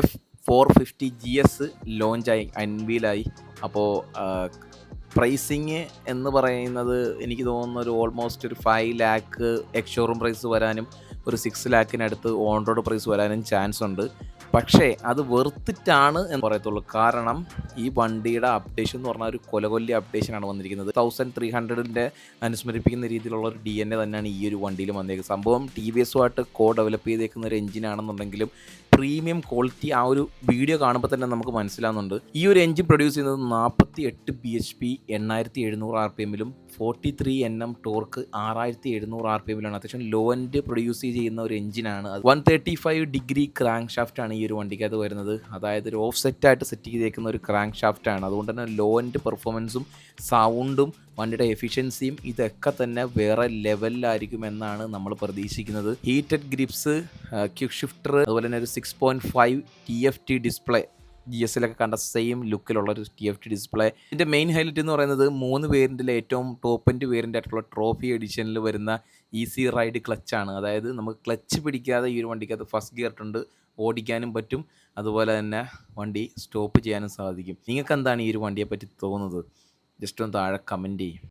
F450 GS ലോഞ്ചായി, അൺവീലായി. അപ്പോൾ pricing എന്ന് പറയുന്നത് എനിക്ക് തോന്നുന്നു ഒരു ഓൾമോസ്റ്റ് ഒരു 5 ലാക്ക് എക്സ് ഷോറൂം പ്രൈസ് വരാനും ഒരു 6 ലാക്കിനടുത്ത് ഓൺ റോഡ് പ്രൈസ് വരാനും ചാൻസ് ഉണ്ട്. പക്ഷേ അത് വെറുത്തിട്ടാണ് എന്ന് പറയത്തുള്ളൂ. കാരണം ഈ വണ്ടിയുടെ അപ്ഡേഷൻ എന്ന് പറഞ്ഞാൽ ഒരു കൊലകൊല്ലി അപ്ഡേഷനാണ് വന്നിരിക്കുന്നത്. 1300ൻ്റെ അനുസ്മരിപ്പിക്കുന്ന രീതിയിലുള്ള ഒരു DNA തന്നെയാണ് ഈ ഒരു വണ്ടിയിൽ വന്നേക്കുന്നത്. സംഭവം TVSുമായിട്ട് ഡെവലപ്പ് ചെയ്തേക്കുന്ന ഒരു എഞ്ചിനാണെന്നുണ്ടെങ്കിലും പ്രീമിയം ക്വാളിറ്റി ആ ഒരു വീഡിയോ കാണുമ്പോൾ തന്നെ നമുക്ക് മനസ്സിലാവുന്നുണ്ട്. ഈ ഒരു എഞ്ചിൻ പ്രൊഡ്യൂസ് ചെയ്യുന്നത് 48 bhp 8700 RPMലും 43 Nm ടോർക്ക് 6700 RPMലാണ്. അത്യാവശ്യം ലോ എൻഡ് പ്രൊഡ്യൂസ് ചെയ്യുന്ന ഒരു എഞ്ചിനാണ്. 135 ഡിഗ്രി ക്രാങ്ക് ഷാഫ്റ്റാണ് ഈ ഒരു വണ്ടിക്കകത്ത് വരുന്നത്. അതായത് ഒരു ഓഫ് സെറ്റായിട്ട് സെറ്റ് ചെയ്തേക്കുന്ന ഒരു ക്രാങ്ക് ഷാഫ്റ്റാണ്. അതുകൊണ്ട് തന്നെ ലോ എൻഡ് പെർഫോമൻസും സൗണ്ടും വണ്ടിയുടെ എഫിഷ്യൻസിയും ഇതൊക്കെ തന്നെ വേറെ ലെവലിലായിരിക്കുമെന്നാണ് നമ്മൾ പ്രതീക്ഷിക്കുന്നത്. ഹീറ്റഡ് ഗ്രിപ്സ്, ക്വിക്ക് ഷിഫ്റ്റർ, അതുപോലെ തന്നെ ഒരു 6.5 TFT ഡിസ്പ്ലേ, GSലൊക്കെ കണ്ട സെയിം ലുക്കിലുള്ള ഒരു TFT ഡിസ്പ്ലേ. ഇതിൻ്റെ മെയിൻ ഹൈലൈറ്റ് എന്ന് പറയുന്നത് 3 വേരിയൻറ്റിലെ ഏറ്റവും ടോപ്പ് എൻഡ് വേരിയൻ്റ് ആയിട്ടുള്ള ട്രോഫി എഡിഷനിൽ വരുന്ന ഈസി റൈഡ് ക്ലച്ചാണ്. അതായത് നമുക്ക് ക്ലച്ച് പിടിക്കാതെ ഈ ഒരു വണ്ടിക്കകത്ത് ഫസ്റ്റ് ഗിയർ ഇട്ടുണ്ട് ഓടിക്കാനും പറ്റും, അതുപോലെ തന്നെ വണ്ടി സ്റ്റോപ്പ് ചെയ്യാനും സാധിക്കും. നിങ്ങൾക്ക് എന്താണ് ഈ ഒരു വണ്ടിയെപ്പറ്റി തോന്നുന്നത്? ജസ്റ്റ് ഒന്ന് താഴെ കമൻറ്റ് ചെയ്യും.